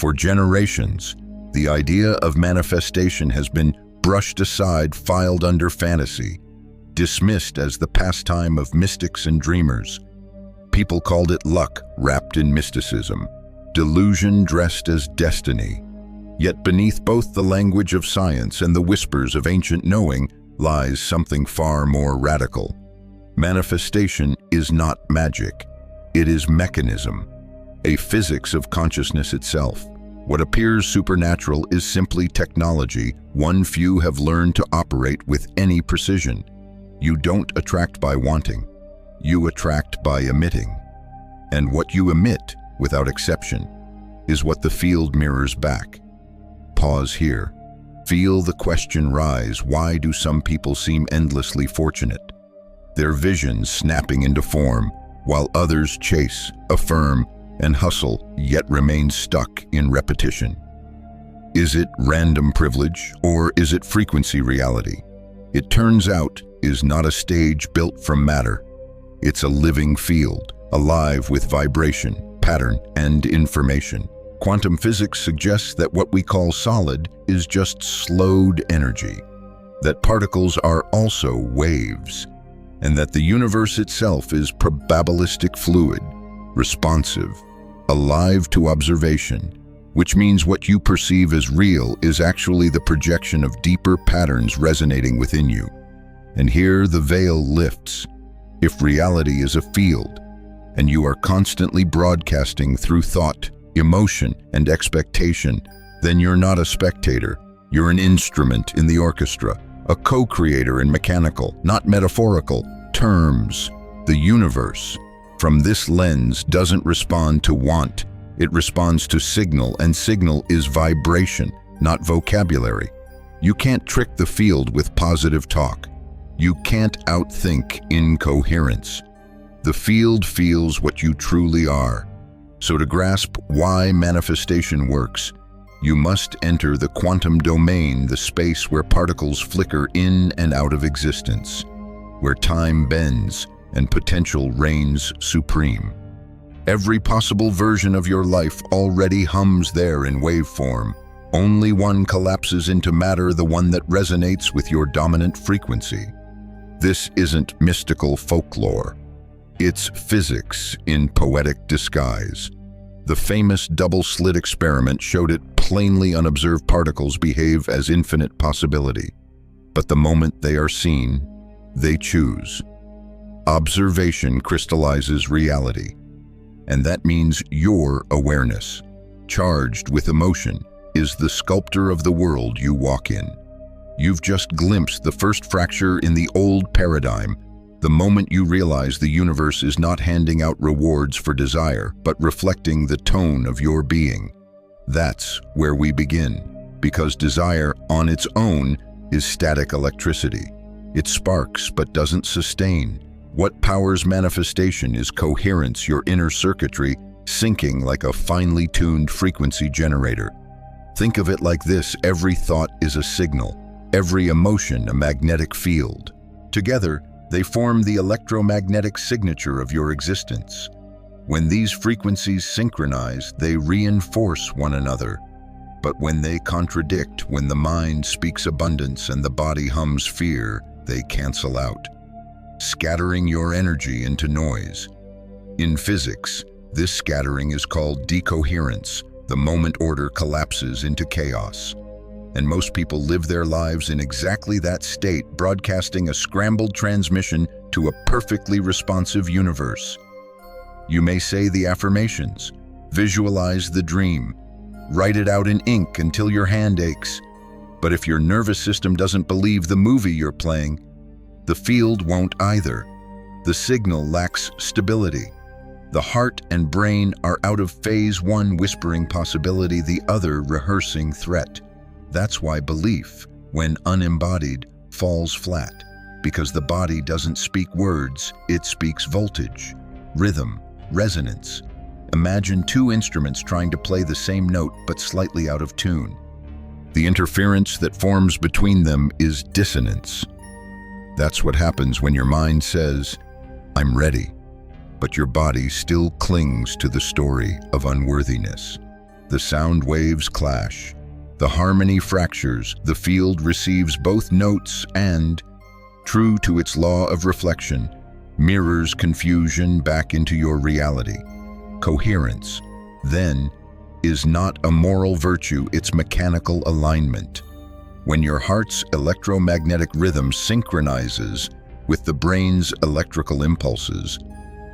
For generations, the idea of manifestation has been brushed aside, filed under fantasy, dismissed as the pastime of mystics and dreamers. People called it luck wrapped in mysticism, delusion dressed as destiny. Yet beneath both the language of science and the whispers of ancient knowing lies something far more radical. Manifestation is not magic. It is mechanism, a physics of consciousness itself. What appears supernatural is simply technology one few have learned to operate with any precision. You don't attract by wanting. You attract by emitting. And what you emit, without exception, is what the field mirrors back. Pause here. Feel the question rise: why do some people seem endlessly fortunate? Their visions snapping into form, while others chase, affirm, and hustle, yet remain stuck in repetition. Is it random privilege, or is it frequency reality? It turns out is not a stage built from matter. It's a living field, alive with vibration, pattern, and information. Quantum physics suggests that what we call solid is just slowed energy, that particles are also waves, and that the universe itself is probabilistic fluid, responsive, alive to observation, which means what you perceive as real is actually the projection of deeper patterns resonating within you. And here the veil lifts. If reality is a field, and you are constantly broadcasting through thought, emotion, and expectation, then you're not a spectator. You're an instrument in the orchestra, a co-creator in mechanical, not metaphorical, terms. The universe, from this lens, doesn't respond to want. It responds to signal, and signal is vibration, not vocabulary. You can't trick the field with positive talk. You can't outthink incoherence. The field feels what you truly are. So to grasp why manifestation works, you must enter the quantum domain, the space where particles flicker in and out of existence, where time bends and potential reigns supreme. Every possible version of your life already hums there in waveform. Only one collapses into matter, the one that resonates with your dominant frequency. This isn't mystical folklore. It's physics in poetic disguise. The famous double-slit experiment showed it plainly. Unobserved particles behave as infinite possibility. But the moment they are seen, they choose. Observation crystallizes reality. And that means your awareness, charged with emotion, is the sculptor of the world you walk in. You've just glimpsed the first fracture in the old paradigm, the moment you realize the universe is not handing out rewards for desire, but reflecting the tone of your being. That's where we begin, because desire on its own is static electricity. It sparks but doesn't sustain. What powers manifestation is coherence, your inner circuitry syncing like a finely tuned frequency generator. Think of it like this: every thought is a signal, every emotion a magnetic field. Together, they form the electromagnetic signature of your existence. When these frequencies synchronize, they reinforce one another. But when they contradict, when the mind speaks abundance and the body hums fear, they cancel out, scattering your energy into noise. In physics, this scattering is called decoherence. The moment order collapses into chaos. And most people live their lives in exactly that state, broadcasting a scrambled transmission to a perfectly responsive universe. You may say the affirmations, visualize the dream, write it out in ink until your hand aches. But if your nervous system doesn't believe the movie you're playing, the field won't either. The signal lacks stability. The heart and brain are out of phase, one whispering possibility, the other rehearsing threat. That's why belief, when unembodied, falls flat, because the body doesn't speak words, it speaks voltage, rhythm, resonance. Imagine two instruments trying to play the same note but slightly out of tune. The interference that forms between them is dissonance. That's what happens when your mind says, "I'm ready," but your body still clings to the story of unworthiness. The sound waves clash. The harmony fractures. The field receives both notes and, true to its law of reflection, mirrors confusion back into your reality. Coherence, then, is not a moral virtue, it's mechanical alignment. When your heart's electromagnetic rhythm synchronizes with the brain's electrical impulses,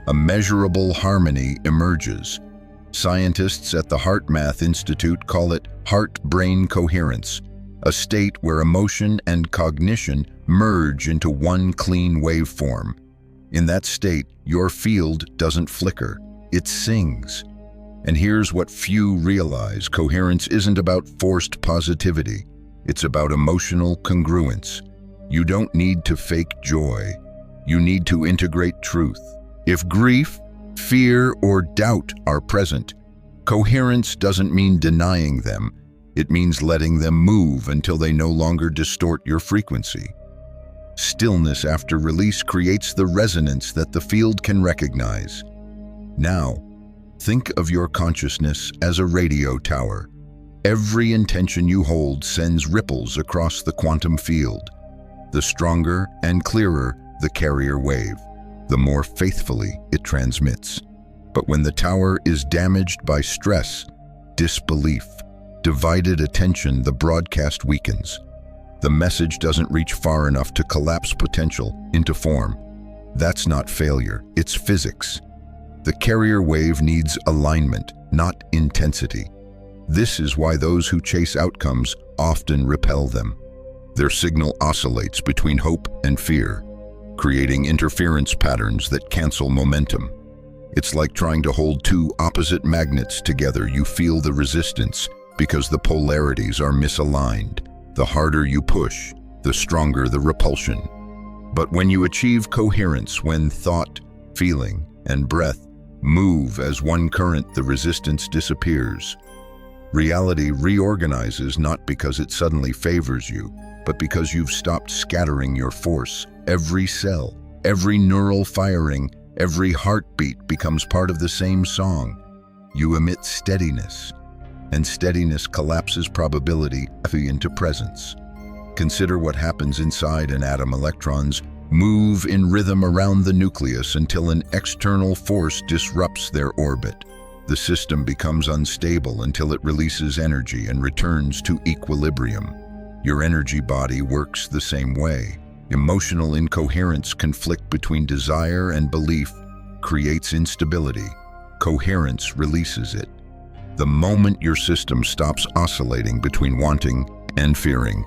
a measurable harmony emerges. Scientists at the HeartMath Institute call it heart-brain coherence, a state where emotion and cognition merge into one clean waveform. In that state, your field doesn't flicker, it sings. And here's what few realize: coherence isn't about forced positivity, it's about emotional congruence. You don't need to fake joy, you need to integrate truth. If grief, fear, or doubt are present, coherence doesn't mean denying them, it means letting them move until they no longer distort your frequency. Stillness after release creates the resonance that the field can recognize. Now, think of your consciousness as a radio tower. Every intention you hold sends ripples across the quantum field. The stronger and clearer the carrier wave, the more faithfully it transmits. But when the tower is damaged by stress, disbelief, divided attention, the broadcast weakens. The message doesn't reach far enough to collapse potential into form. That's not failure, it's physics. The carrier wave needs alignment, not intensity. This is why those who chase outcomes often repel them. Their signal oscillates between hope and fear, creating interference patterns that cancel momentum. It's like trying to hold two opposite magnets together. You feel the resistance because the polarities are misaligned. The harder you push, the stronger the repulsion. But when you achieve coherence, when thought, feeling, and breath move as one current, the resistance disappears. Reality reorganizes not because it suddenly favors you, but because you've stopped scattering your force. Every cell, every neural firing, every heartbeat becomes part of the same song. You emit steadiness, and steadiness collapses probability into presence. Consider what happens inside an atom. Electrons move in rhythm around the nucleus until an external force disrupts their orbit. The system becomes unstable until it releases energy and returns to equilibrium. Your energy body works the same way. Emotional incoherence, conflict between desire and belief, creates instability. Coherence releases it. The moment your system stops oscillating between wanting and fearing,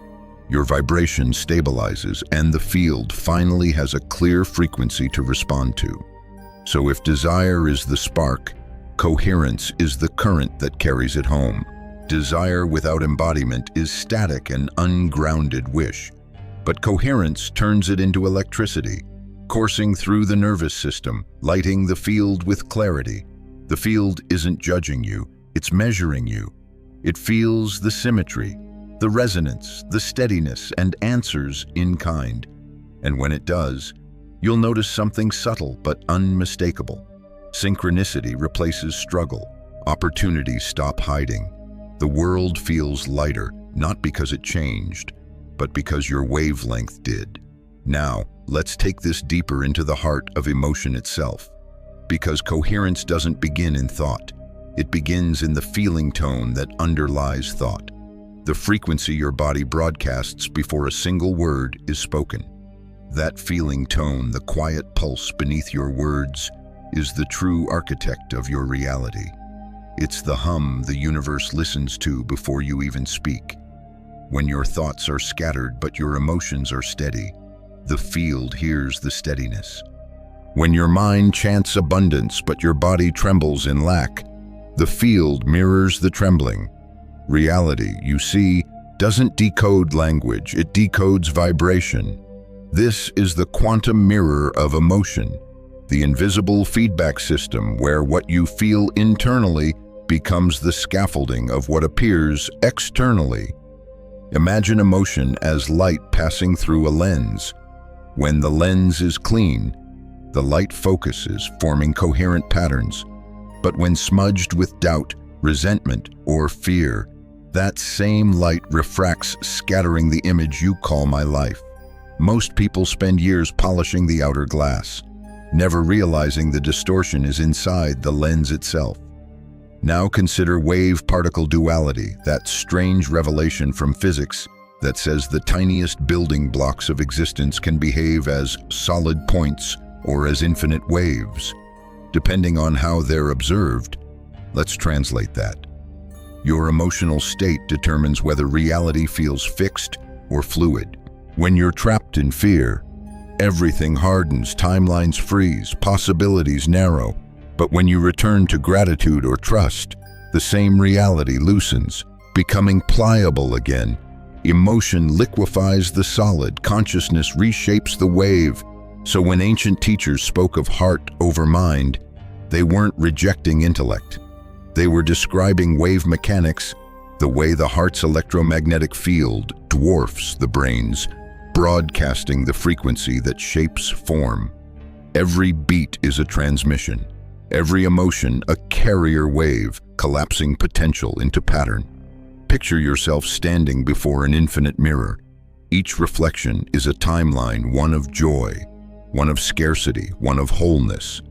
your vibration stabilizes and the field finally has a clear frequency to respond to. So if desire is the spark, coherence is the current that carries it home. Desire without embodiment is static and ungrounded wish, but coherence turns it into electricity, coursing through the nervous system, lighting the field with clarity. The field isn't judging you, it's measuring you. It feels the symmetry, the resonance, the steadiness, and answers in kind. And when it does, you'll notice something subtle but unmistakable. Synchronicity replaces struggle. Opportunities stop hiding. The world feels lighter, not because it changed, but because your wavelength did. Now, let's take this deeper into the heart of emotion itself. Because coherence doesn't begin in thought. It begins in the feeling tone that underlies thought. The frequency your body broadcasts before a single word is spoken. That feeling tone, the quiet pulse beneath your words, is the true architect of your reality. It's the hum the universe listens to before you even speak. When your thoughts are scattered but your emotions are steady, the field hears the steadiness. When your mind chants abundance but your body trembles in lack, the field mirrors the trembling. Reality, you see, doesn't decode language, it decodes vibration. This is the quantum mirror of emotion, the invisible feedback system where what you feel internally becomes the scaffolding of what appears externally. Imagine emotion as light passing through a lens. When the lens is clean, the light focuses, forming coherent patterns. But when smudged with doubt, resentment, or fear, that same light refracts, scattering the image you call my life. Most people spend years polishing the outer glass, never realizing the distortion is inside the lens itself. Now consider wave-particle duality, that strange revelation from physics that says the tiniest building blocks of existence can behave as solid points or as infinite waves, depending on how they're observed. Let's translate that. Your emotional state determines whether reality feels fixed or fluid. When you're trapped in fear, everything hardens, timelines freeze, possibilities narrow. But when you return to gratitude or trust, the same reality loosens, becoming pliable again. Emotion liquefies the solid, consciousness reshapes the wave. So when ancient teachers spoke of heart over mind, they weren't rejecting intellect. They were describing wave mechanics, the way the heart's electromagnetic field dwarfs the brain's, broadcasting the frequency that shapes form. Every beat is a transmission, every emotion a carrier wave, collapsing potential into pattern. Picture yourself standing before an infinite mirror. Each reflection is a timeline, one of joy, one of scarcity, one of wholeness.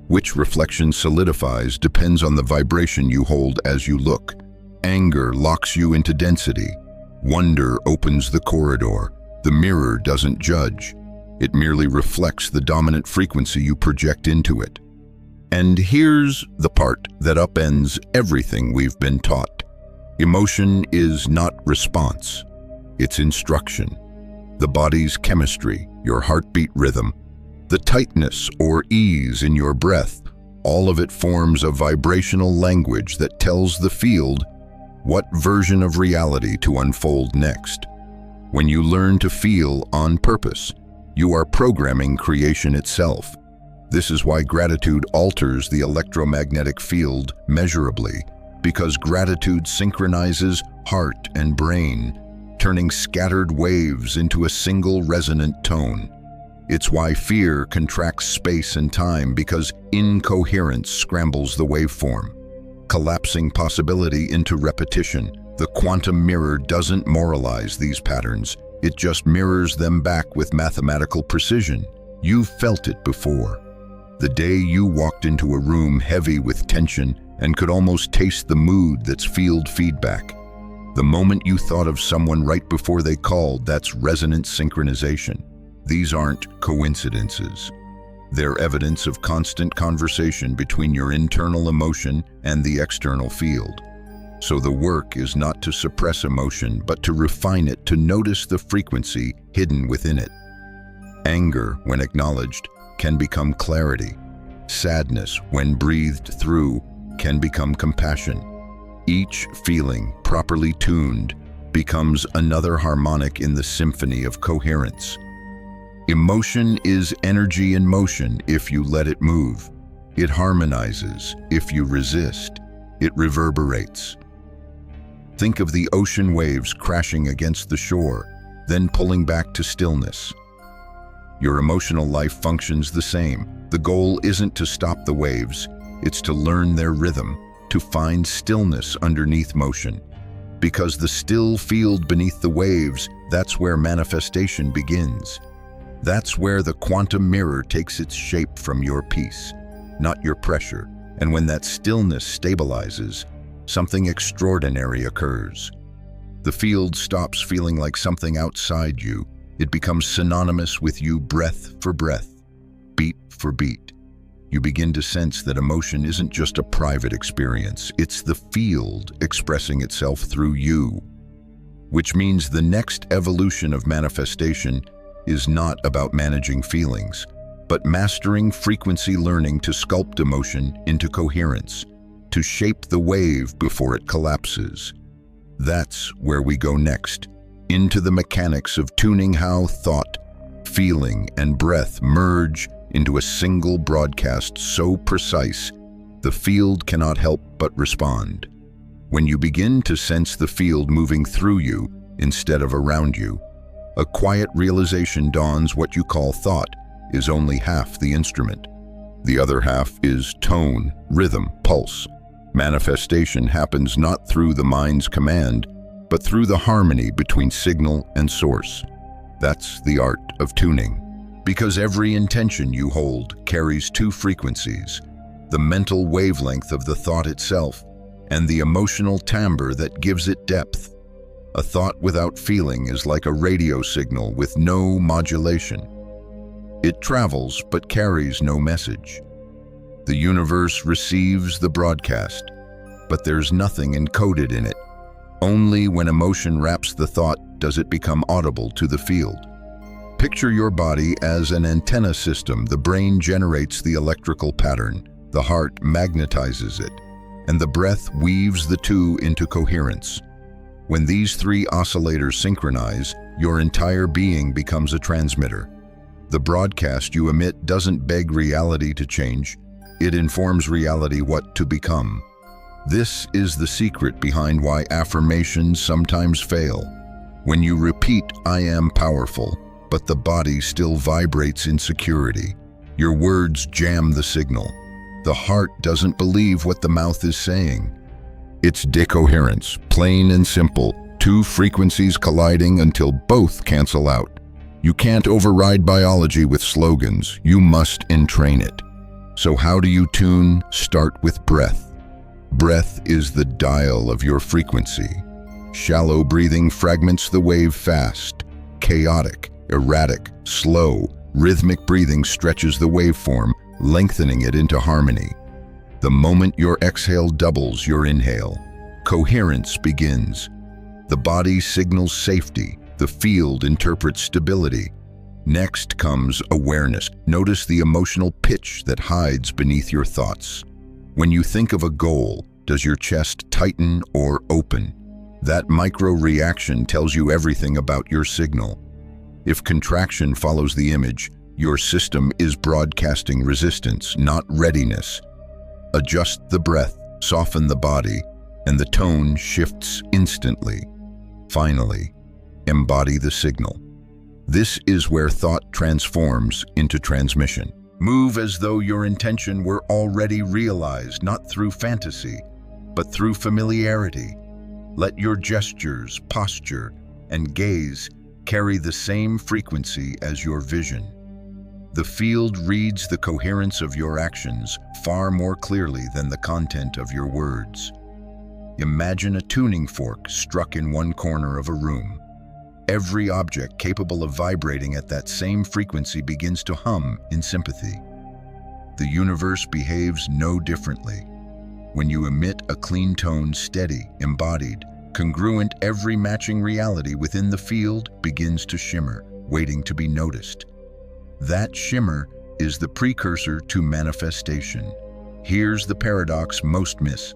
Which reflection solidifies depends on the vibration you hold as you look. Anger locks you into density. Wonder opens the corridor. The mirror doesn't judge. It merely reflects the dominant frequency you project into it. And here's the part that upends everything we've been taught. Emotion is not response. It's instruction. The body's chemistry, your heartbeat rhythm, the tightness or ease in your breath, all of it forms a vibrational language that tells the field what version of reality to unfold next. When you learn to feel on purpose, you are programming creation itself. This is why gratitude alters the electromagnetic field measurably, because gratitude synchronizes heart and brain, turning scattered waves into a single resonant tone. It's why fear contracts space and time, because incoherence scrambles the waveform, collapsing possibility into repetition. The quantum mirror doesn't moralize these patterns, it just mirrors them back with mathematical precision. You've felt it before. The day you walked into a room heavy with tension and could almost taste the mood that's field feedback. The moment you thought of someone right before they called, that's resonant synchronization. These aren't coincidences. They're evidence of constant conversation between your internal emotion and the external field. So the work is not to suppress emotion, but to refine it, to notice the frequency hidden within it. Anger, when acknowledged, can become clarity. Sadness, when breathed through, can become compassion. Each feeling, properly tuned, becomes another harmonic in the symphony of coherence. Emotion is energy in motion if you let it move. It harmonizes. If you resist, it reverberates. Think of the ocean waves crashing against the shore, then pulling back to stillness. Your emotional life functions the same. The goal isn't to stop the waves, it's to learn their rhythm, to find stillness underneath motion. Because the still field beneath the waves, that's where manifestation begins. That's where the quantum mirror takes its shape from your peace, not your pressure. And when that stillness stabilizes, something extraordinary occurs. The field stops feeling like something outside you. It becomes synonymous with you, breath for breath, beat for beat. You begin to sense that emotion isn't just a private experience, it's the field expressing itself through you. Which means the next evolution of manifestation is not about managing feelings, but mastering frequency, learning to sculpt emotion into coherence, to shape the wave before it collapses. That's where we go next, into the mechanics of tuning how thought, feeling, and breath merge into a single broadcast so precise, the field cannot help but respond. When you begin to sense the field moving through you instead of around you, a quiet realization dawns. What you call thought is only half the instrument. The other half is tone, rhythm, pulse. Manifestation happens not through the mind's command, but through the harmony between signal and source. That's the art of tuning. Because every intention you hold carries two frequencies: the mental wavelength of the thought itself and the emotional timbre that gives it depth. A thought without feeling is like a radio signal with no modulation. It travels but carries no message. The universe receives the broadcast, but there's nothing encoded in it. Only when emotion wraps the thought does it become audible to the field. Picture your body as an antenna system. The brain generates the electrical pattern, the heart magnetizes it, and the breath weaves the two into coherence. When these three oscillators synchronize, your entire being becomes a transmitter. The broadcast you emit doesn't beg reality to change, it informs reality what to become. This is the secret behind why affirmations sometimes fail. When you repeat, "I am powerful," but the body still vibrates in security, your words jam the signal. The heart doesn't believe what the mouth is saying. It's decoherence, plain and simple, two frequencies colliding until both cancel out. You can't override biology with slogans, you must entrain it. So how do you tune? Start with breath. Breath is the dial of your frequency. Shallow breathing fragments the wave fast. Chaotic, erratic, slow, rhythmic breathing stretches the waveform, lengthening it into harmony. The moment your exhale doubles your inhale, coherence begins. The body signals safety, the field interprets stability. Next comes awareness. Notice the emotional pitch that hides beneath your thoughts. When you think of a goal, does your chest tighten or open? That micro-reaction tells you everything about your signal. If contraction follows the image, your system is broadcasting resistance, not readiness. Adjust the breath, soften the body, and the tone shifts instantly. Finally, embody the signal. This is where thought transforms into transmission. Move as though your intention were already realized, not through fantasy, but through familiarity. Let your gestures, posture, and gaze carry the same frequency as your vision. The field reads the coherence of your actions far more clearly than the content of your words. Imagine a tuning fork struck in one corner of a room. Every object capable of vibrating at that same frequency begins to hum in sympathy. The universe behaves no differently. When you emit a clean tone, steady, embodied, congruent, every matching reality within the field begins to shimmer, waiting to be noticed. That shimmer is the precursor to manifestation. Here's the paradox most miss.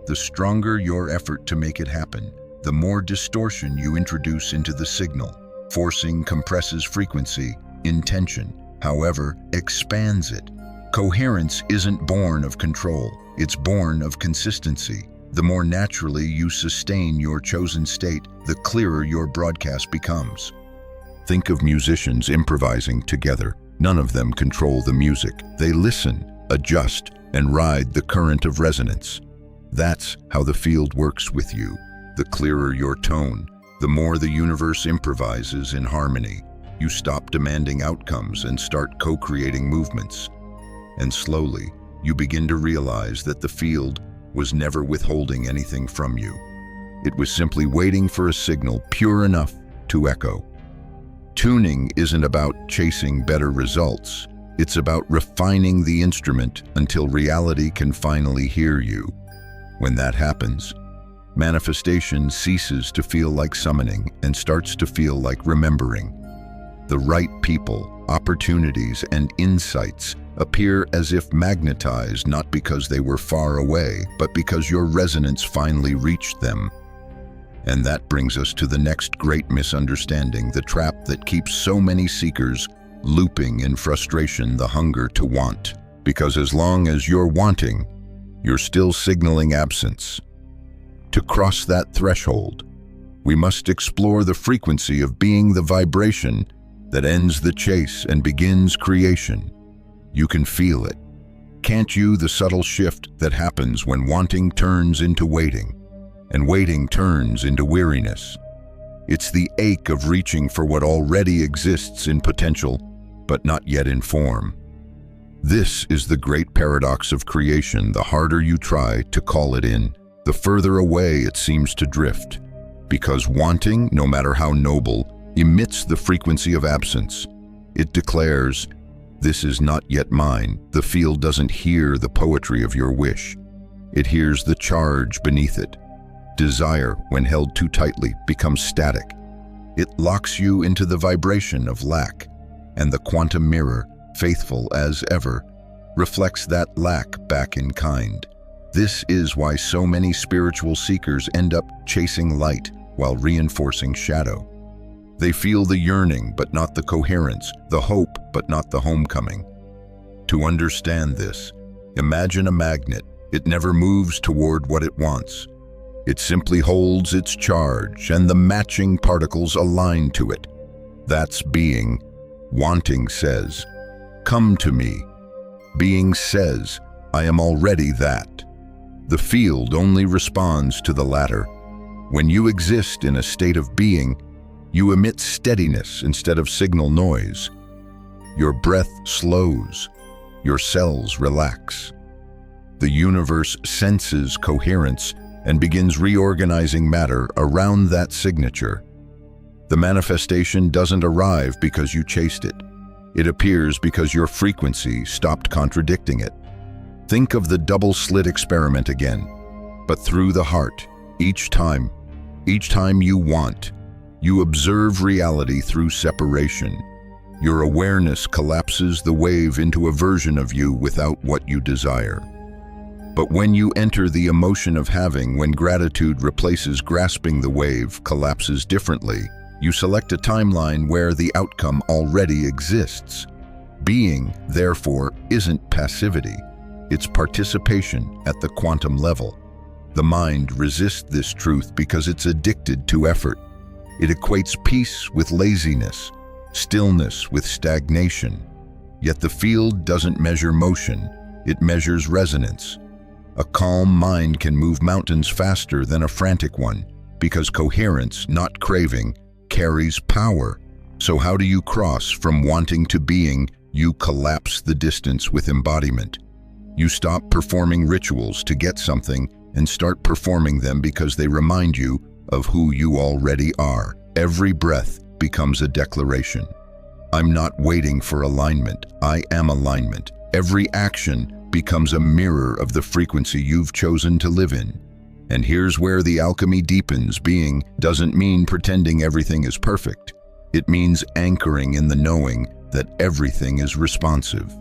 The stronger your effort to make it happen, the more distortion you introduce into the signal. Forcing compresses frequency, intention, however, expands it. Coherence isn't born of control, it's born of consistency. The more naturally you sustain your chosen state, the clearer your broadcast becomes. Think of musicians improvising together. None of them control the music. They listen, adjust, and ride the current of resonance. That's how the field works with you. The clearer your tone, the more the universe improvises in harmony. You stop demanding outcomes and start co-creating movements. And slowly, you begin to realize that the field was never withholding anything from you. It was simply waiting for a signal pure enough to echo. Tuning isn't about chasing better results. It's about refining the instrument until reality can finally hear you. When that happens, manifestation ceases to feel like summoning and starts to feel like remembering. The right people, opportunities, and insights appear as if magnetized, not because they were far away, but because your resonance finally reached them. And that brings us to the next great misunderstanding, the trap that keeps so many seekers looping in frustration, the hunger to want. Because as long as you're wanting, you're still signaling absence. To cross that threshold, we must explore the frequency of being, the vibration that ends the chase and begins creation. You can feel it. Can't you the subtle shift that happens when wanting turns into waiting, and waiting turns into weariness? It's the ache of reaching for what already exists in potential, but not yet in form. This is the great paradox of creation. The harder you try to call it in, the further away it seems to drift, because wanting, no matter how noble, emits the frequency of absence. It declares, "This is not yet mine." The field doesn't hear the poetry of your wish. It hears the charge beneath it. Desire, when held too tightly, becomes static. It locks you into the vibration of lack, and the quantum mirror, faithful as ever, reflects that lack back in kind. This is why so many spiritual seekers end up chasing light while reinforcing shadow. They feel the yearning but not the coherence, the hope but not the homecoming. To understand this, imagine a magnet. It never moves toward what it wants. It simply holds its charge and the matching particles align to it. That's being. Wanting says, "Come to me." Being says, "I am already that." The field only responds to the latter. When you exist in a state of being, you emit steadiness instead of signal noise. Your breath slows. Your cells relax. The universe senses coherence and begins reorganizing matter around that signature. The manifestation doesn't arrive because you chased it. It appears because your frequency stopped contradicting it. Think of the double-slit experiment again, but through the heart. Each time you want, you observe reality through separation. Your awareness collapses the wave into a version of you without what you desire. But when you enter the emotion of having, when gratitude replaces grasping, the wave collapses differently. You select a timeline where the outcome already exists. Being, therefore, isn't passivity. It's participation at the quantum level. The mind resists this truth because it's addicted to effort. It equates peace with laziness, stillness with stagnation. Yet the field doesn't measure motion, it measures resonance. A calm mind can move mountains faster than a frantic one, because coherence, not craving, carries power. So how do you cross from wanting to being? You collapse the distance with embodiment. You stop performing rituals to get something and start performing them because they remind you of who you already are. Every breath becomes a declaration. I'm not waiting for alignment, I am alignment. Every action becomes a mirror of the frequency you've chosen to live in. And here's where the alchemy deepens. Being doesn't mean pretending everything is perfect. It means anchoring in the knowing that everything is responsive.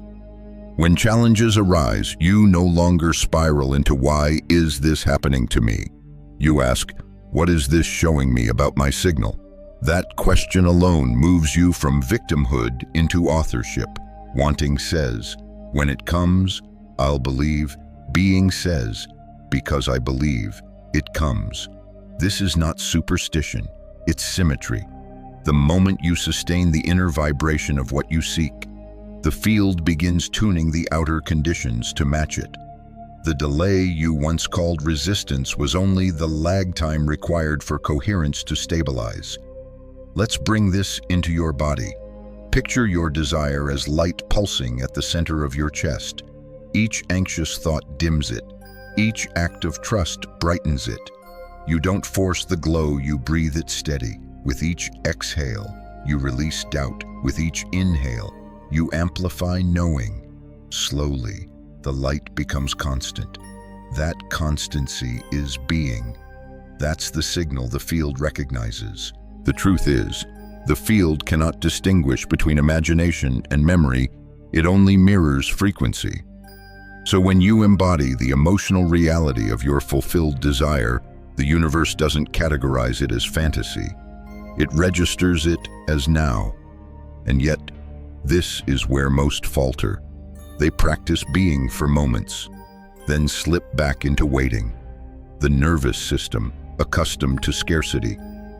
When challenges arise, you no longer spiral into "why is this happening to me?" You ask, "What is this showing me about my signal?" That question alone moves you from victimhood into authorship. Wanting says, "When it comes, I'll believe." Being says, "Because I believe, it comes." This is not superstition, it's symmetry. The moment you sustain the inner vibration of what you seek, the field begins tuning the outer conditions to match it. The delay you once called resistance was only the lag time required for coherence to stabilize. Let's bring this into your body. Picture your desire as light pulsing at the center of your chest. Each anxious thought dims it. Each act of trust brightens it. You don't force the glow, you breathe it steady. With each exhale, you release doubt. With each inhale, you amplify knowing. Slowly, the light becomes constant. That constancy is being. That's the signal the field recognizes. The truth is, the field cannot distinguish between imagination and memory. It only mirrors frequency. So when you embody the emotional reality of your fulfilled desire, the universe doesn't categorize it as fantasy. It registers it as now. And yet, this is where most falter. They practice being for moments, then slip back into waiting. The nervous system, accustomed to scarcity,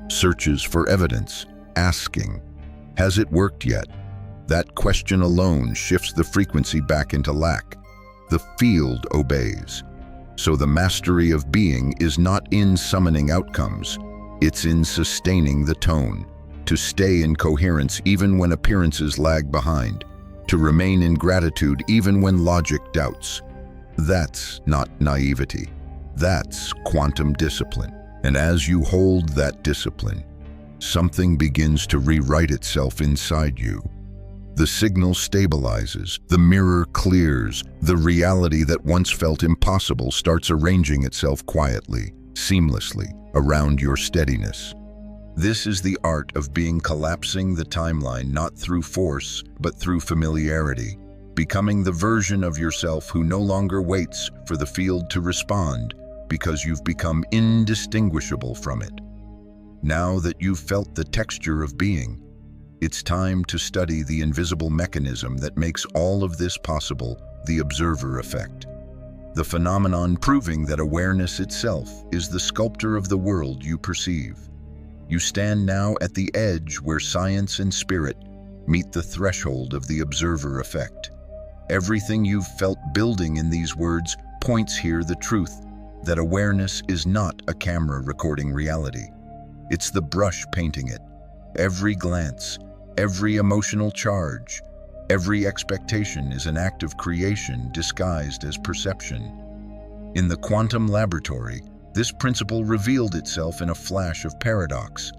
searches for evidence, asking, "Has it worked yet?" That question alone shifts the frequency back into lack. the field obeys. So the mastery of being is not in summoning outcomes, it's in sustaining the tone, to stay in coherence even when appearances lag behind, to remain in gratitude even when logic doubts. That's not naivety. That's quantum discipline. And as you hold that discipline, something begins to rewrite itself inside you. The signal stabilizes, the mirror clears, the reality that once felt impossible starts arranging itself quietly, seamlessly, around your steadiness. This is the art of being, collapsing the timeline not through force, but through familiarity, becoming the version of yourself who no longer waits for the field to respond because you've become indistinguishable from it. Now that you've felt the texture of being, it's time to study the invisible mechanism that makes all of this possible, the observer effect. The phenomenon proving that awareness itself is the sculptor of the world you perceive. You stand now at the edge where science and spirit meet the threshold of the observer effect. Everything you've felt building in these words points here the truth that awareness is not a camera recording reality. It's the brush painting it. Every glance, every emotional charge, every expectation is an act of creation disguised as perception. In the quantum laboratory, this principle revealed itself in a flash of paradox.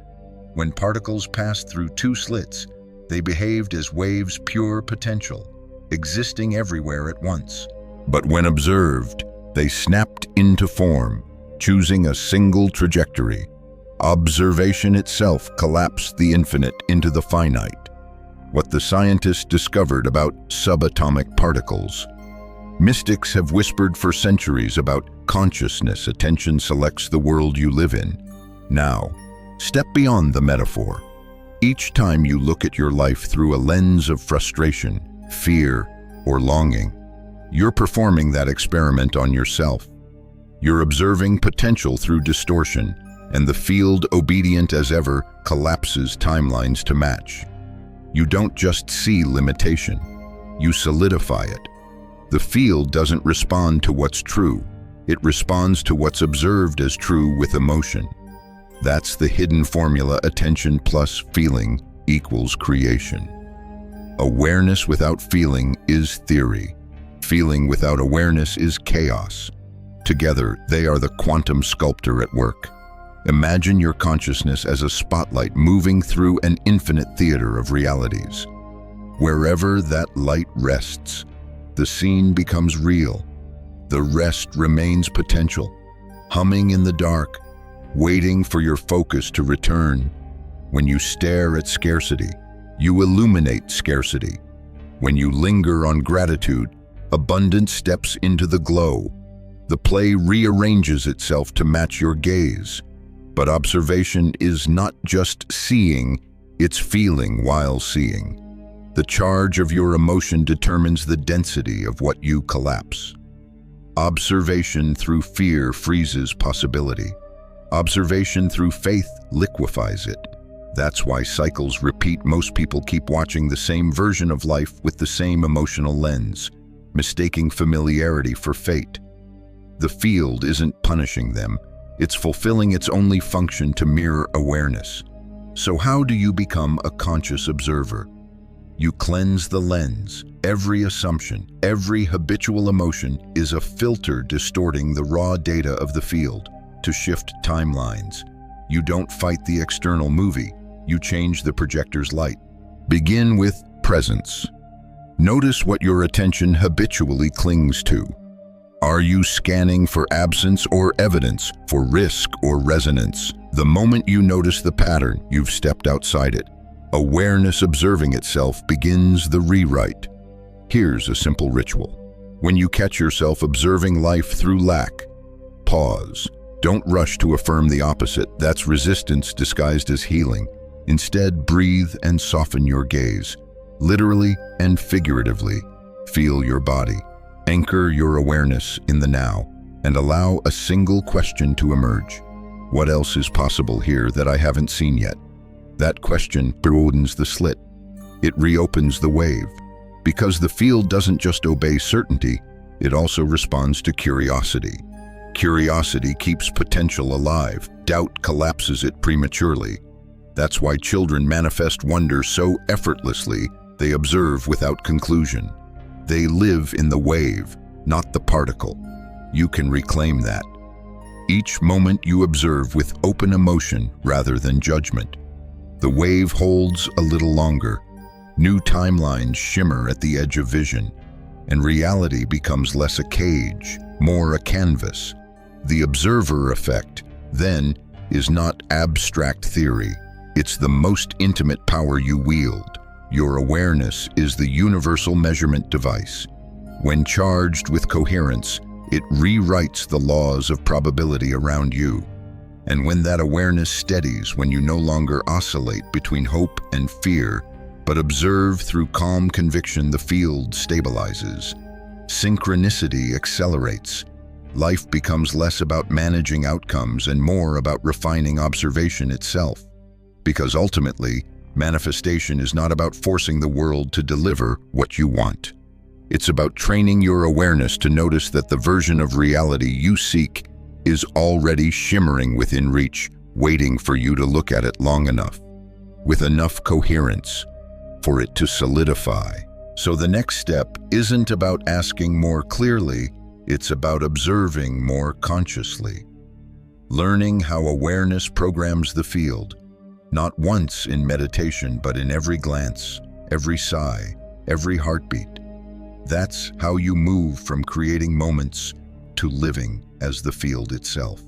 When particles passed through two slits, they behaved as waves, pure potential, existing everywhere at once. But when observed, they snapped into form, choosing a single trajectory. Observation itself collapsed the infinite into the finite. What the scientists discovered about subatomic particles. Mystics have whispered for centuries about consciousness. Attention selects the world you live in. Now, step beyond the metaphor. Each time you look at your life through a lens of frustration, fear, or longing, you're performing that experiment on yourself. You're observing potential through distortion, and the field, obedient as ever, collapses timelines to match. You don't just see limitation, you solidify it. The field doesn't respond to what's true, it responds to what's observed as true with emotion. That's the hidden formula: attention plus feeling equals creation. Awareness without feeling is theory. Feeling without awareness is chaos. Together, they are the quantum sculptor at work. Imagine your consciousness as a spotlight moving through an infinite theater of realities. Wherever that light rests, the scene becomes real. The rest remains potential, humming in the dark, waiting for your focus to return. When you stare at scarcity, you illuminate scarcity. When you linger on gratitude, abundance steps into the glow. The play rearranges itself to match your gaze. But observation is not just seeing, it's feeling while seeing. The charge of your emotion determines the density of what you collapse. Observation through fear freezes possibility. Observation through faith liquefies it. That's why cycles repeat. Most people keep watching the same version of life with the same emotional lens, mistaking familiarity for fate. The field isn't punishing them. It's fulfilling its only function to mirror awareness. So how do you become a conscious observer? You cleanse the lens. Every assumption, every habitual emotion is a filter distorting the raw data of the field to shift timelines. You don't fight the external movie, you change the projector's light. Begin with presence. Notice what your attention habitually clings to. Are you scanning for absence or evidence, for risk or resonance? The moment you notice the pattern, you've stepped outside it. Awareness observing itself begins the rewrite. Here's a simple ritual. When you catch yourself observing life through lack, pause. Don't rush to affirm the opposite. That's resistance disguised as healing. Instead, breathe and soften your gaze. Literally and figuratively, feel your body. Anchor your awareness in the now and allow a single question to emerge. What else is possible here that I haven't seen yet? That question broadens the slit. It reopens the wave. Because the field doesn't just obey certainty, It also responds to curiosity. Curiosity keeps potential alive. Doubt collapses it prematurely. That's why children manifest wonder so effortlessly. They observe without conclusion. They live in the wave, not the particle. You can reclaim that. Each moment you observe with open emotion rather than judgment. The wave holds a little longer. New timelines shimmer at the edge of vision, and reality becomes less a cage, more a canvas. The observer effect, then, is not abstract theory. It's the most intimate power you wield. Your awareness is the universal measurement device. When charged with coherence, it rewrites the laws of probability around you. And when that awareness steadies, when you no longer oscillate between hope and fear, but observe through calm conviction, the field stabilizes. Synchronicity accelerates. Life becomes less about managing outcomes and more about refining observation itself. Because ultimately, manifestation is not about forcing the world to deliver what you want. It's about training your awareness to notice that the version of reality you seek is already shimmering within reach, waiting for you to look at it long enough, with enough coherence, for it to solidify. So the next step isn't about asking more clearly, it's about observing more consciously. Learning how awareness programs the field, not once in meditation, but in every glance, every sigh, every heartbeat. That's how you move from creating moments to living as the field itself.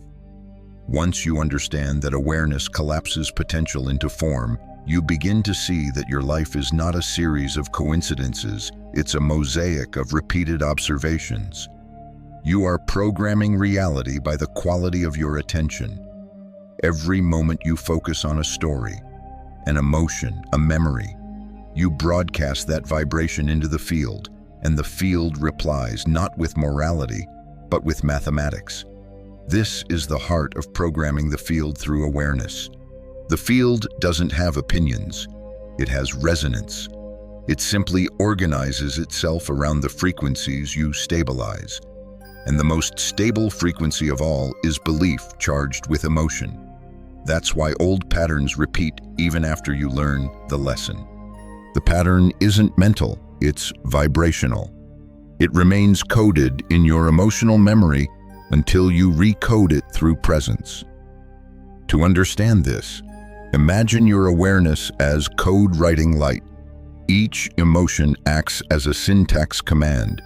Once you understand that awareness collapses potential into form, you begin to see that your life is not a series of coincidences, it's a mosaic of repeated observations. You are programming reality by the quality of your attention. Every moment you focus on a story, an emotion, a memory, you broadcast that vibration into the field, and the field replies not with morality, but with mathematics. This is the heart of programming the field through awareness. The field doesn't have opinions, it has resonance. It simply organizes itself around the frequencies you stabilize. And the most stable frequency of all is belief charged with emotion. That's why old patterns repeat even after you learn the lesson. The pattern isn't mental, it's vibrational. It remains coded in your emotional memory until you recode it through presence. To understand this, imagine your awareness as code-writing light. Each emotion acts as a syntax command.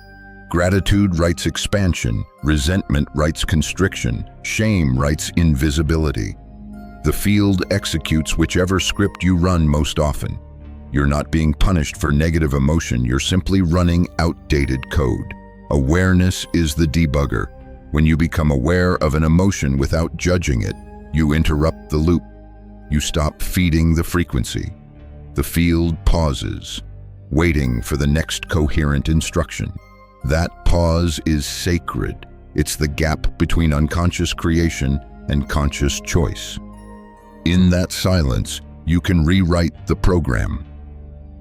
Gratitude writes expansion, resentment writes constriction, shame writes invisibility. The field executes whichever script you run most often. You're not being punished for negative emotion, you're simply running outdated code. Awareness is the debugger. When you become aware of an emotion without judging it, you interrupt the loop. You stop feeding the frequency. The field pauses, waiting for the next coherent instruction. That pause is sacred. It's the gap between unconscious creation and conscious choice. In that silence, you can rewrite the program.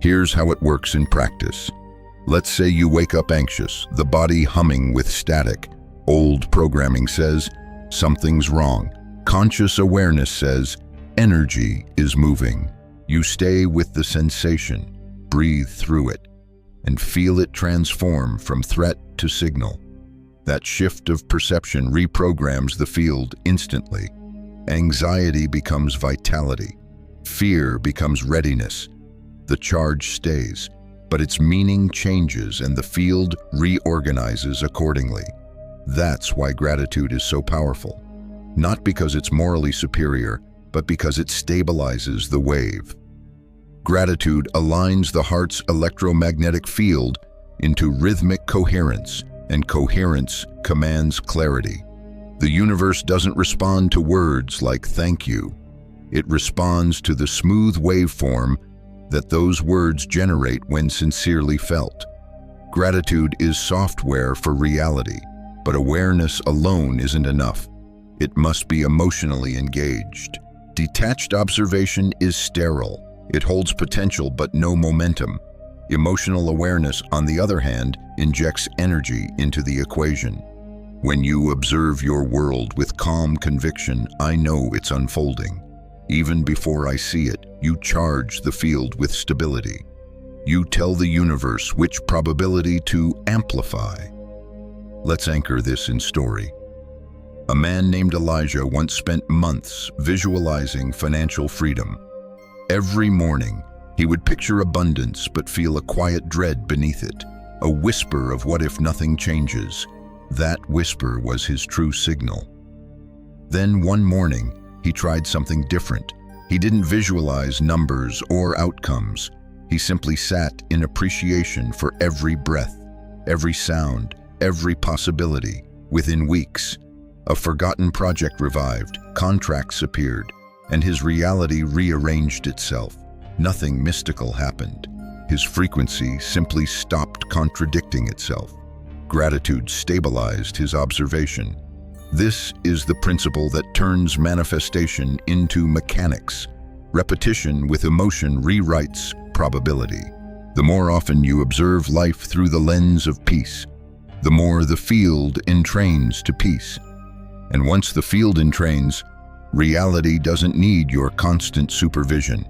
Here's how it works in practice. Let's say you wake up anxious, the body humming with static. Old programming says, something's wrong. Conscious awareness says, energy is moving. You stay with the sensation, breathe through it, and feel it transform from threat to signal. That shift of perception reprograms the field instantly. Anxiety becomes vitality. Fear becomes readiness. The charge stays, but its meaning changes and the field reorganizes accordingly. That's why gratitude is so powerful. Not because it's morally superior, but because it stabilizes the wave. Gratitude aligns the heart's electromagnetic field into rhythmic coherence, and coherence commands clarity. The universe doesn't respond to words like thank you. It responds to the smooth waveform that those words generate when sincerely felt. Gratitude is software for reality, but awareness alone isn't enough. It must be emotionally engaged. Detached observation is sterile. It holds potential but no momentum. Emotional awareness, on the other hand, injects energy into the equation. When you observe your world with calm conviction, I know it's unfolding. Even before I see it, you charge the field with stability. You tell the universe which probability to amplify. Let's anchor this in story. A man named Elijah once spent months visualizing financial freedom. Every morning, he would picture abundance but feel a quiet dread beneath it, a whisper of what if nothing changes. That whisper was his true signal. Then one morning, he tried something different. He didn't visualize numbers or outcomes. He simply sat in appreciation for every breath, every sound, every possibility. Within weeks, a forgotten project revived, contracts appeared, and his reality rearranged itself. Nothing mystical happened. His frequency simply stopped contradicting itself. Gratitude stabilized his observation. This is the principle that turns manifestation into mechanics. Repetition with emotion rewrites probability. The more often you observe life through the lens of peace, the more the field entrains to peace. And once the field entrains, reality doesn't need your constant supervision.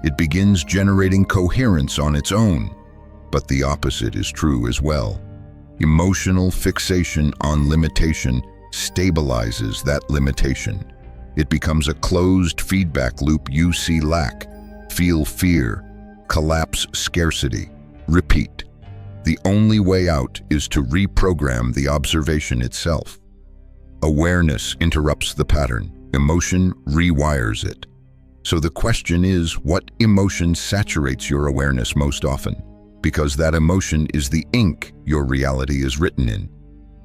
It begins generating coherence on its own. But the opposite is true as well. Emotional fixation on limitation stabilizes that limitation. It becomes a closed feedback loop. You see lack, feel fear, collapse scarcity, repeat. The only way out is to reprogram the observation itself. Awareness interrupts the pattern. Emotion rewires it. So the question is, what emotion saturates your awareness most often? Because that emotion is the ink your reality is written in.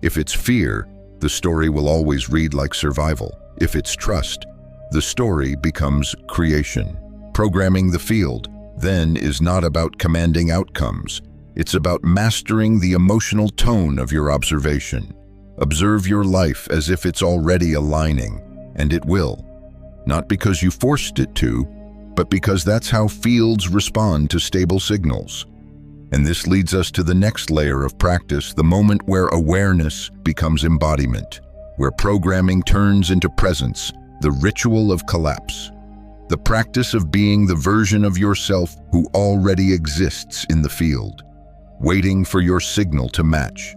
If it's fear, the story will always read like survival. If it's trust, the story becomes creation. Programming the field, then, is not about commanding outcomes. It's about mastering the emotional tone of your observation. Observe your life as if it's already aligning, and it will. Not because you forced it to, but because that's how fields respond to stable signals. And this leads us to the next layer of practice, the moment where awareness becomes embodiment, where programming turns into presence, the ritual of collapse. The practice of being the version of yourself who already exists in the field, waiting for your signal to match.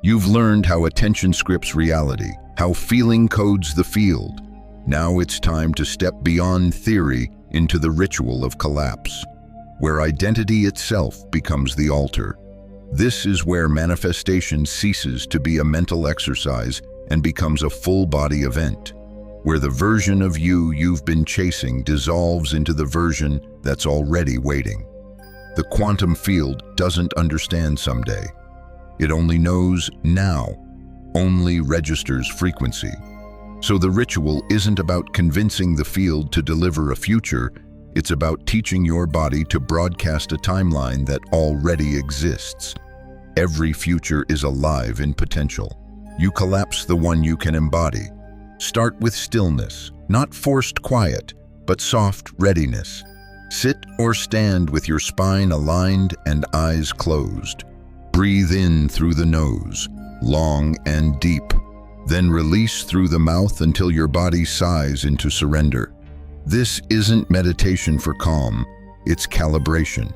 You've learned how attention scripts reality, how feeling codes the field. Now it's time to step beyond theory into the ritual of collapse, where identity itself becomes the altar. This is where manifestation ceases to be a mental exercise and becomes a full-body event, where the version of you you've been chasing dissolves into the version that's already waiting. The quantum field doesn't understand someday. It only knows now, only registers frequency. So the ritual isn't about convincing the field to deliver a future, it's about teaching your body to broadcast a timeline that already exists. Every future is alive in potential. You collapse the one you can embody. Start with stillness, not forced quiet, but soft readiness. Sit or stand with your spine aligned and eyes closed. Breathe in through the nose, long and deep. Then release through the mouth until your body sighs into surrender. This isn't meditation for calm, it's calibration.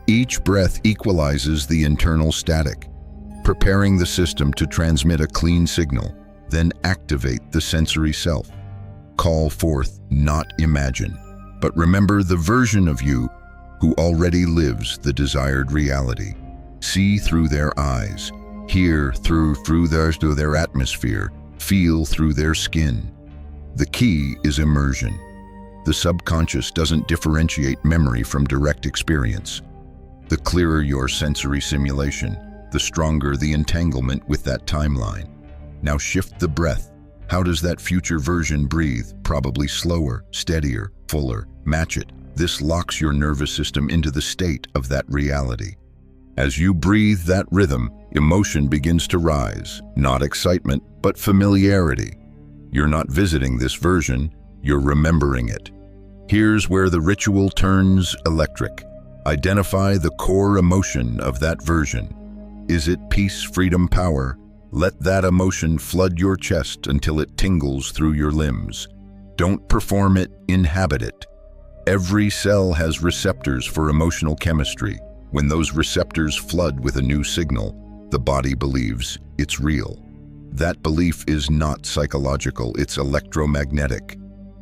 Each breath equalizes the internal static, preparing the system to transmit a clean signal, then activate the sensory self. Call forth, not imagine, but remember the version of you who already lives the desired reality. See through their eyes, hear through their atmosphere, feel through their skin. The key is immersion. The subconscious doesn't differentiate memory from direct experience. The clearer your sensory simulation, the stronger the entanglement with that timeline. Now shift the breath. How does that future version breathe? Probably slower, steadier, fuller. Match it. This locks your nervous system into the state of that reality. As you breathe that rhythm, emotion begins to rise. Not excitement, but familiarity. You're not visiting this version, you're remembering it. Here's where the ritual turns electric. Identify the core emotion of that version. Is it peace, freedom, power? Let that emotion flood your chest until it tingles through your limbs. Don't perform it, inhabit it. Every cell has receptors for emotional chemistry. When those receptors flood with a new signal, the body believes it's real. That belief is not psychological, it's electromagnetic.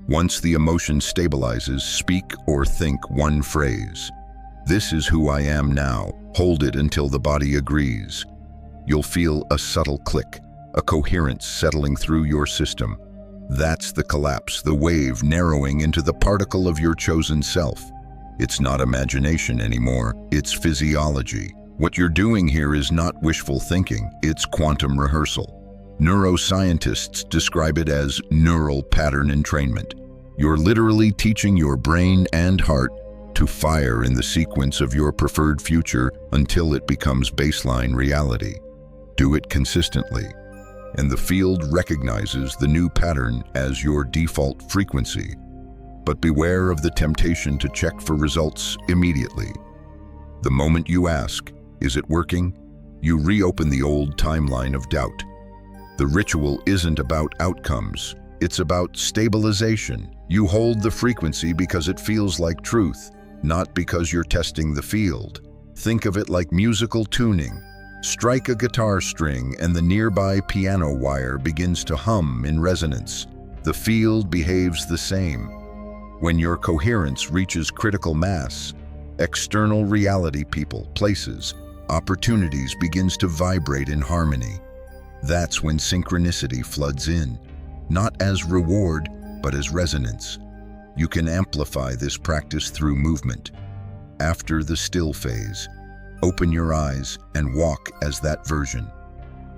Once the emotion stabilizes, speak or think one phrase. This is who I am now. Hold it until the body agrees. You'll feel a subtle click, a coherence settling through your system. That's the collapse, the wave narrowing into the particle of your chosen self. It's not imagination anymore, it's physiology. What you're doing here is not wishful thinking, it's quantum rehearsal. Neuroscientists describe it as neural pattern entrainment. You're literally teaching your brain and heart to fire in the sequence of your preferred future until it becomes baseline reality. Do it consistently, and the field recognizes the new pattern as your default frequency. But beware of the temptation to check for results immediately. The moment you ask, "Is it working?" you reopen the old timeline of doubt. The ritual isn't about outcomes, it's about stabilization. You hold the frequency because it feels like truth, not because you're testing the field. Think of it like musical tuning. Strike a guitar string and the nearby piano wire begins to hum in resonance. The field behaves the same. When your coherence reaches critical mass, external reality, people, places, opportunities begins to vibrate in harmony. That's when synchronicity floods in, not as reward, but as resonance. You can amplify this practice through movement. After the still phase, open your eyes and walk as that version.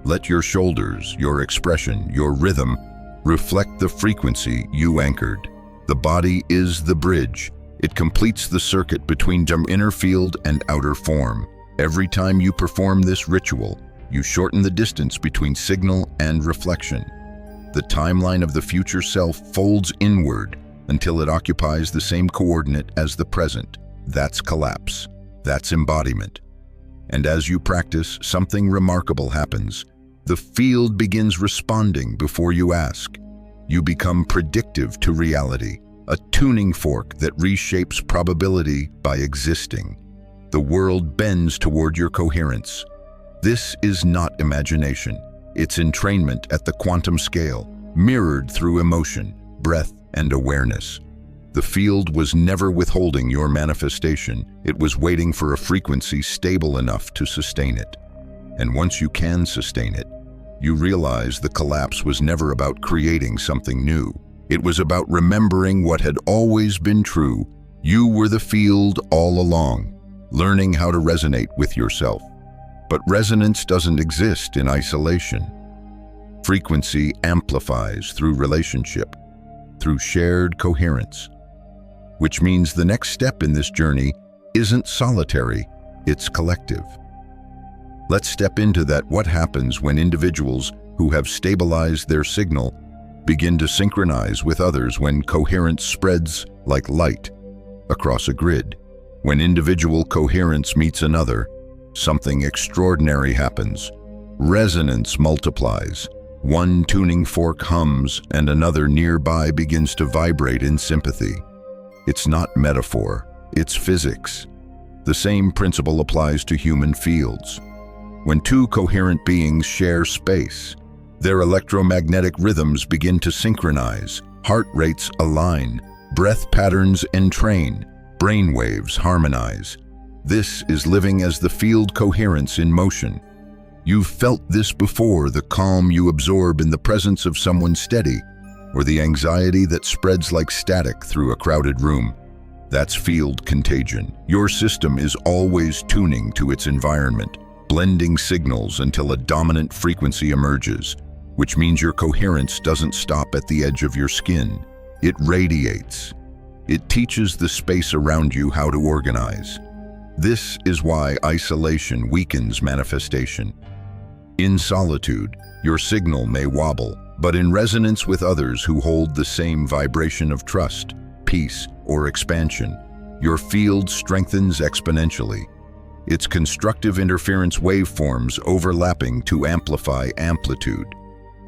Let your shoulders, your expression, your rhythm reflect the frequency you anchored. The body is the bridge. It completes the circuit between inner field and outer form. Every time you perform this ritual, you shorten the distance between signal and reflection. The timeline of the future self folds inward until it occupies the same coordinate as the present. That's collapse. That's embodiment. And as you practice, something remarkable happens. The field begins responding before you ask. You become predictive to reality, a tuning fork that reshapes probability by existing. The world bends toward your coherence. This is not imagination. It's entrainment at the quantum scale, mirrored through emotion, breath, and awareness. The field was never withholding your manifestation. It was waiting for a frequency stable enough to sustain it. And once you can sustain it, you realize the collapse was never about creating something new. It was about remembering what had always been true. You were the field all along, learning how to resonate with yourself. But resonance doesn't exist in isolation. Frequency amplifies through relationship, through shared coherence. Which means the next step in this journey isn't solitary, it's collective. Let's step into that. What happens when individuals who have stabilized their signal begin to synchronize with others, when coherence spreads like light across a grid? When individual coherence meets another, something extraordinary happens. Resonance multiplies. One tuning fork hums and another nearby begins to vibrate in sympathy. It's not metaphor, it's physics. The same principle applies to human fields. When two coherent beings share space, their electromagnetic rhythms begin to synchronize, heart rates align, breath patterns entrain, brain waves harmonize. This is living as the field coherence in motion. You've felt this before, the calm you absorb in the presence of someone steady, or the anxiety that spreads like static through a crowded room. That's field contagion. Your system is always tuning to its environment, blending signals until a dominant frequency emerges, which means your coherence doesn't stop at the edge of your skin. It radiates. It teaches the space around you how to organize. This is why isolation weakens manifestation. In solitude, your signal may wobble, but in resonance with others who hold the same vibration of trust, peace, or expansion, your field strengthens exponentially, its constructive interference waveforms overlapping to amplify amplitude.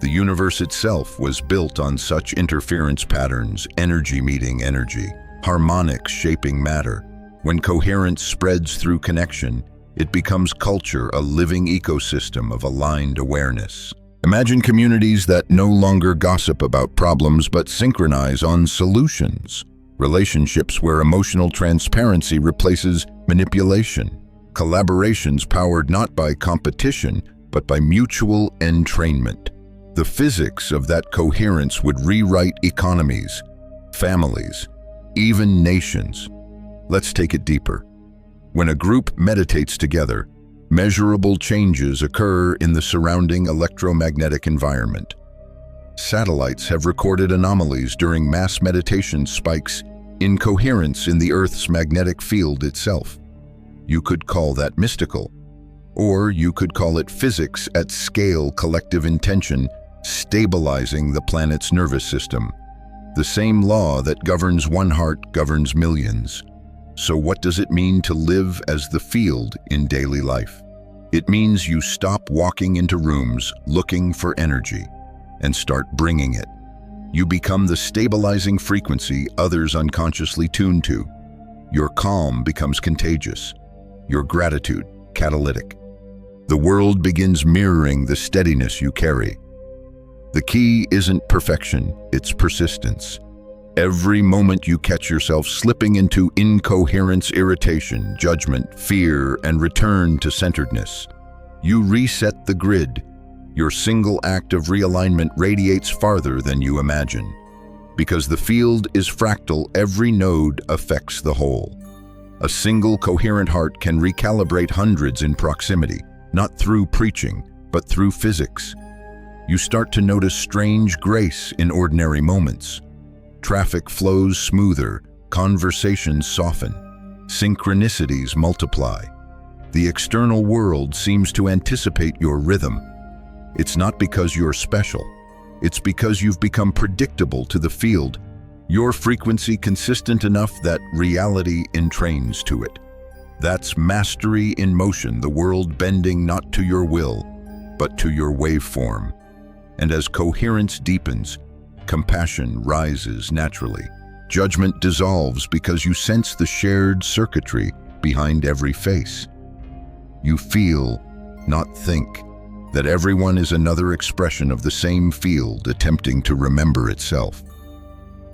The universe itself was built on such interference patterns, energy meeting energy, harmonics shaping matter. When coherence spreads through connection, it becomes culture, a living ecosystem of aligned awareness. Imagine communities that no longer gossip about problems but synchronize on solutions. Relationships where emotional transparency replaces manipulation. Collaborations powered not by competition but by mutual entrainment. The physics of that coherence would rewrite economies, families, even nations. Let's take it deeper. When a group meditates together, measurable changes occur in the surrounding electromagnetic environment. Satellites have recorded anomalies during mass meditation spikes in coherence in the Earth's magnetic field itself. You could call that mystical, or you could call it physics at scale, collective intention, stabilizing the planet's nervous system. The same law that governs one heart governs millions. So what does it mean to live as the field in daily life? It means you stop walking into rooms looking for energy and start bringing it. You become the stabilizing frequency others unconsciously tune to. Your calm becomes contagious, your gratitude catalytic. The world begins mirroring the steadiness you carry. The key isn't perfection, it's persistence. Every moment you catch yourself slipping into incoherence, irritation, judgment, fear, and return to centeredness, you reset the grid. Your single act of realignment radiates farther than you imagine. Because the field is fractal, every node affects the whole. A single coherent heart can recalibrate hundreds in proximity, not through preaching, but through physics. You start to notice strange grace in ordinary moments. Traffic flows smoother, conversations soften, synchronicities multiply. The external world seems to anticipate your rhythm. It's not because you're special. It's because you've become predictable to the field. Your frequency consistent enough that reality entrains to it. That's mastery in motion, the world bending not to your will, but to your waveform. And as coherence deepens, compassion rises naturally. Judgment dissolves because you sense the shared circuitry behind every face. You feel, not think, that everyone is another expression of the same field attempting to remember itself.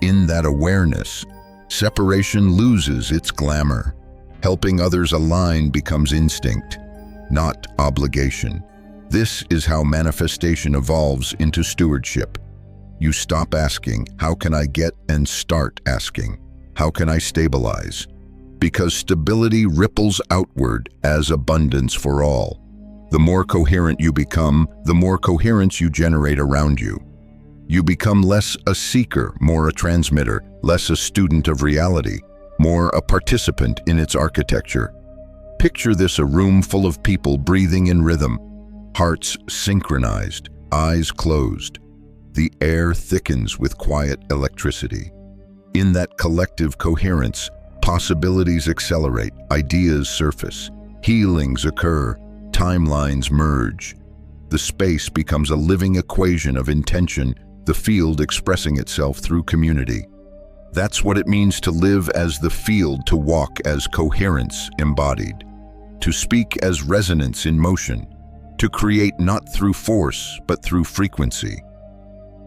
In that awareness, separation loses its glamour. Helping others align becomes instinct, not obligation. This is how manifestation evolves into stewardship. You stop asking, how can I get, and start asking, how can I stabilize? Because stability ripples outward as abundance for all. The more coherent you become, the more coherence you generate around you. You become less a seeker, more a transmitter, less a student of reality, more a participant in its architecture. Picture this: a room full of people breathing in rhythm, hearts synchronized, eyes closed. The air thickens with quiet electricity. In that collective coherence, possibilities accelerate, ideas surface, healings occur, timelines merge. The space becomes a living equation of intention, the field expressing itself through community. That's what it means to live as the field, to walk as coherence embodied, to speak as resonance in motion, to create not through force, but through frequency.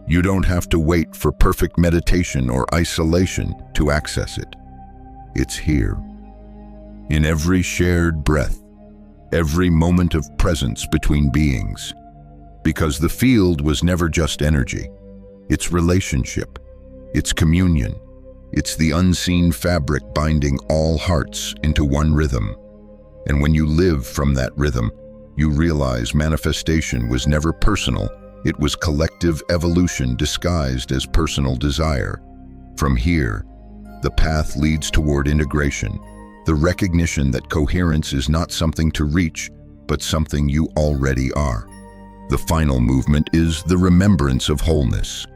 You don't have to wait for perfect meditation or isolation to access it. It's here. In every shared breath, every moment of presence between beings. Because the field was never just energy. It's relationship. It's communion. It's the unseen fabric binding all hearts into one rhythm. And when you live from that rhythm, you realize manifestation was never personal. It was collective evolution disguised as personal desire. From here, the path leads toward integration, the recognition that coherence is not something to reach, but something you already are. The final movement is the remembrance of wholeness,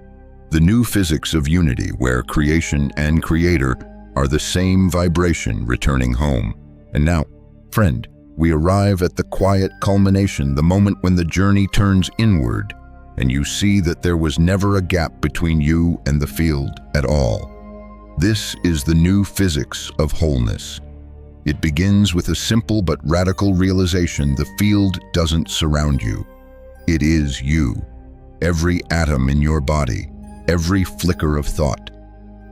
the new physics of unity where creation and creator are the same vibration returning home. And now, friend, we arrive at the quiet culmination, the moment when the journey turns inward and you see that there was never a gap between you and the field at all. This is the new physics of wholeness. It begins with a simple but radical realization: the field doesn't surround you. It is you. Every atom in your body, every flicker of thought,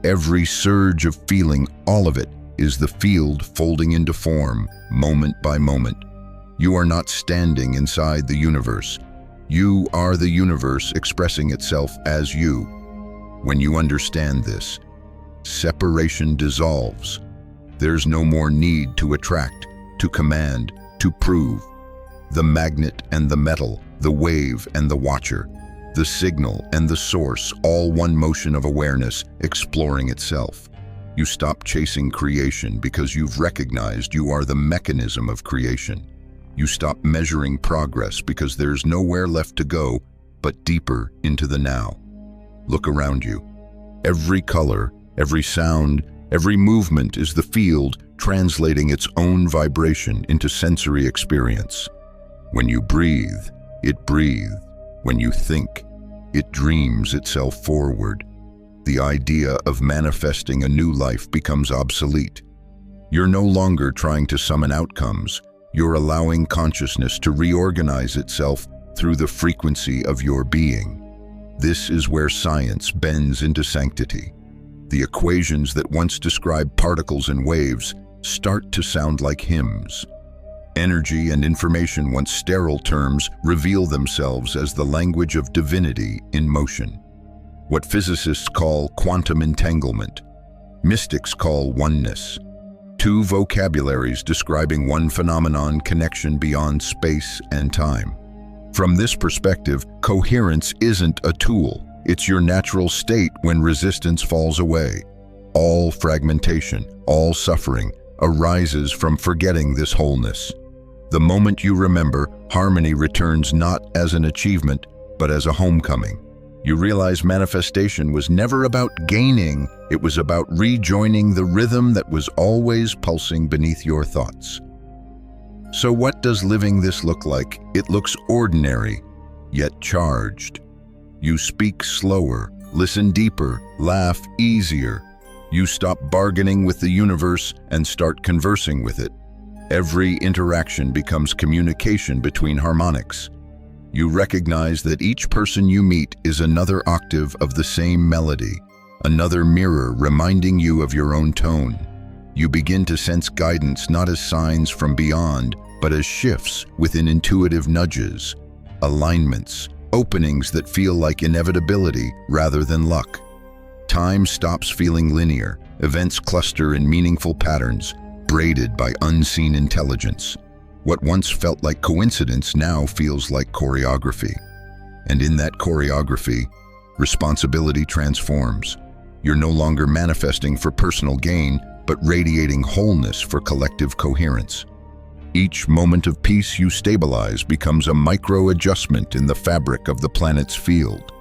every surge of feeling, all of it is the field folding into form, moment by moment. You are not standing inside the universe. You are the universe expressing itself as you. When you understand this, separation dissolves. There's no more need to attract, to command, to prove. The magnet and the metal, the wave and the watcher, the signal and the source, all one motion of awareness exploring itself. You stop chasing creation because you've recognized you are the mechanism of creation. You stop measuring progress because there's nowhere left to go but deeper into the now. Look around you. Every color, every sound, every movement is the field translating its own vibration into sensory experience. When you breathe, it breathes. When you think, it dreams itself forward. The idea of manifesting a new life becomes obsolete. You're no longer trying to summon outcomes. You're allowing consciousness to reorganize itself through the frequency of your being. This is where science bends into sanctity. The equations that once described particles and waves start to sound like hymns. Energy and information, once sterile terms, reveal themselves as the language of divinity in motion. What physicists call quantum entanglement, mystics call oneness. Two vocabularies describing one phenomenon, connection beyond space and time. From this perspective, coherence isn't a tool. It's your natural state when resistance falls away. All fragmentation, all suffering, arises from forgetting this wholeness. The moment you remember, harmony returns not as an achievement, but as a homecoming. You realize manifestation was never about gaining, it was about rejoining the rhythm that was always pulsing beneath your thoughts. So what does living this look like? It looks ordinary, yet charged. You speak slower, listen deeper, laugh easier. You stop bargaining with the universe and start conversing with it. Every interaction becomes communication between harmonics. You recognize that each person you meet is another octave of the same melody, another mirror reminding you of your own tone. You begin to sense guidance not as signs from beyond, but as shifts within intuitive nudges, alignments, openings that feel like inevitability rather than luck. Time stops feeling linear, events cluster in meaningful patterns, braided by unseen intelligence. What once felt like coincidence now feels like choreography. And in that choreography, responsibility transforms. You're no longer manifesting for personal gain, but radiating wholeness for collective coherence. Each moment of peace you stabilize becomes a micro-adjustment in the fabric of the planet's field.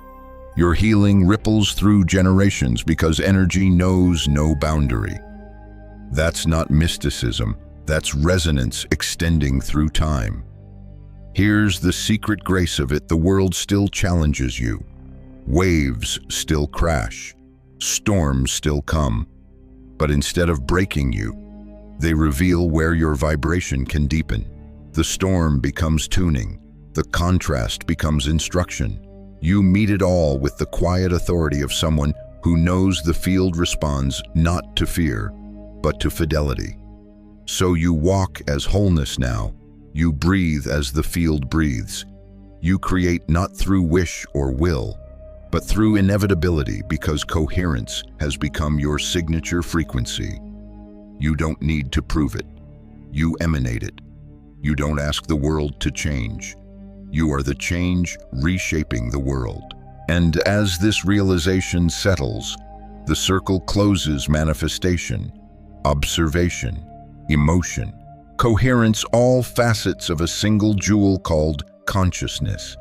Your healing ripples through generations because energy knows no boundary. That's not mysticism, that's resonance extending through time. Here's the secret grace of it: the world still challenges you. Waves still crash, storms still come. But instead of breaking you, they reveal where your vibration can deepen. The storm becomes tuning, the contrast becomes instruction. You meet it all with the quiet authority of someone who knows the field responds not to fear, but to fidelity. So you walk as wholeness now. You breathe as the field breathes. You create not through wish or will, but through inevitability, because coherence has become your signature frequency. You don't need to prove it. You emanate it. You don't ask the world to change. You are the change reshaping the world. And as this realization settles, the circle closes: manifestation, observation, emotion, coherence, all facets of a single jewel called consciousness.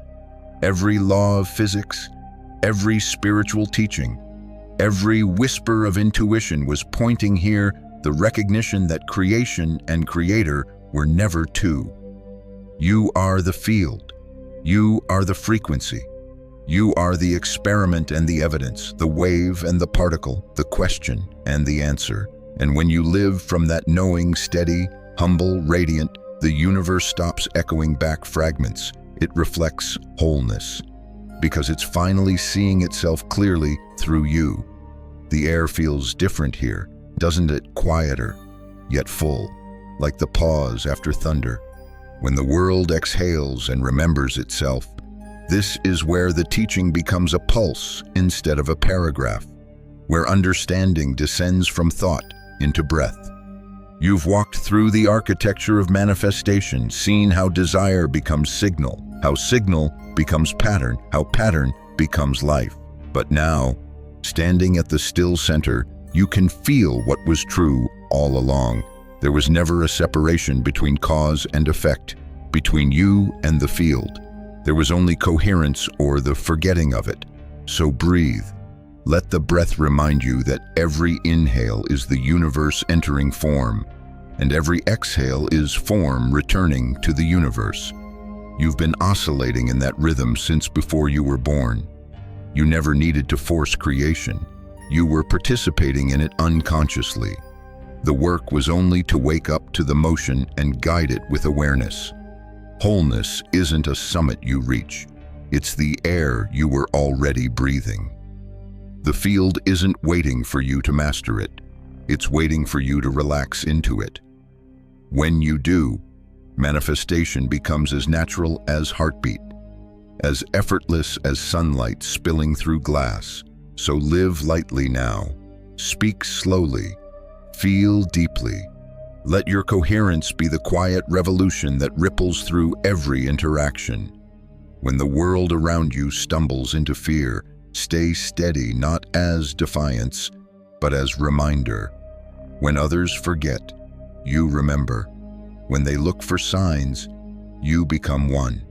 Every law of physics, every spiritual teaching, Every whisper of intuition was pointing here, the recognition that creation and creator were never two. You are the field. You are the frequency. You are the experiment and the evidence, the wave and the particle, the question and the answer. And when you live from that knowing, steady, humble, radiant, the universe stops echoing back fragments. It reflects wholeness, because it's finally seeing itself clearly through you. The air feels different here, doesn't it? Quieter, yet full, like the pause after thunder. When the world exhales and remembers itself, this is where the teaching becomes a pulse instead of a paragraph, where understanding descends from thought into breath. You've walked through the architecture of manifestation, seen how desire becomes signal, how signal becomes pattern, how pattern becomes life. But now, standing at the still center, you can feel what was true all along. There was never a separation between cause and effect, between you and the field. There was only coherence or the forgetting of it. So breathe. Let the breath remind you that every inhale is the universe entering form, and every exhale is form returning to the universe. You've been oscillating in that rhythm since before you were born. You never needed to force creation. You were participating in it unconsciously. The work was only to wake up to the motion and guide it with awareness. Wholeness isn't a summit you reach. It's the air you were already breathing. The field isn't waiting for you to master it. It's waiting for you to relax into it. When you do, manifestation becomes as natural as heartbeat, as effortless as sunlight spilling through glass. So live lightly now. Speak slowly. Feel deeply. Let your coherence be the quiet revolution that ripples through every interaction. When the world around you stumbles into fear, stay steady, not as defiance, but as reminder. When others forget, you remember. When they look for signs, you become one.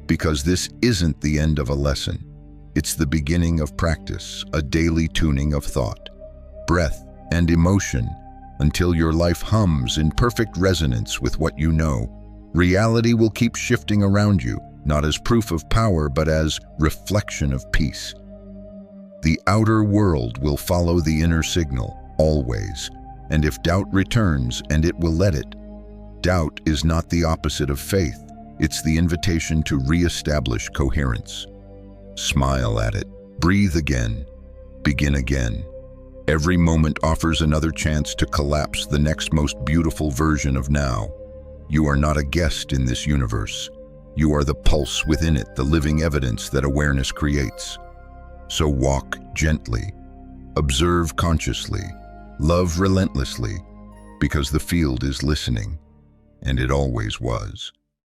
Because this isn't the end of a lesson. It's the beginning of practice, a daily tuning of thought, breath, and emotion, until your life hums in perfect resonance with what you know. Reality will keep shifting around you, not as proof of power, but as reflection of peace. The outer world will follow the inner signal, always. And if doubt returns, and it will let it, doubt is not the opposite of faith. It's the invitation to re-establish coherence. Smile at it. Breathe again. Begin again. Every moment offers another chance to collapse the next most beautiful version of now. You are not a guest in this universe. You are the pulse within it, the living evidence that awareness creates. So walk gently, observe consciously, love relentlessly, because the field is listening, and it always was.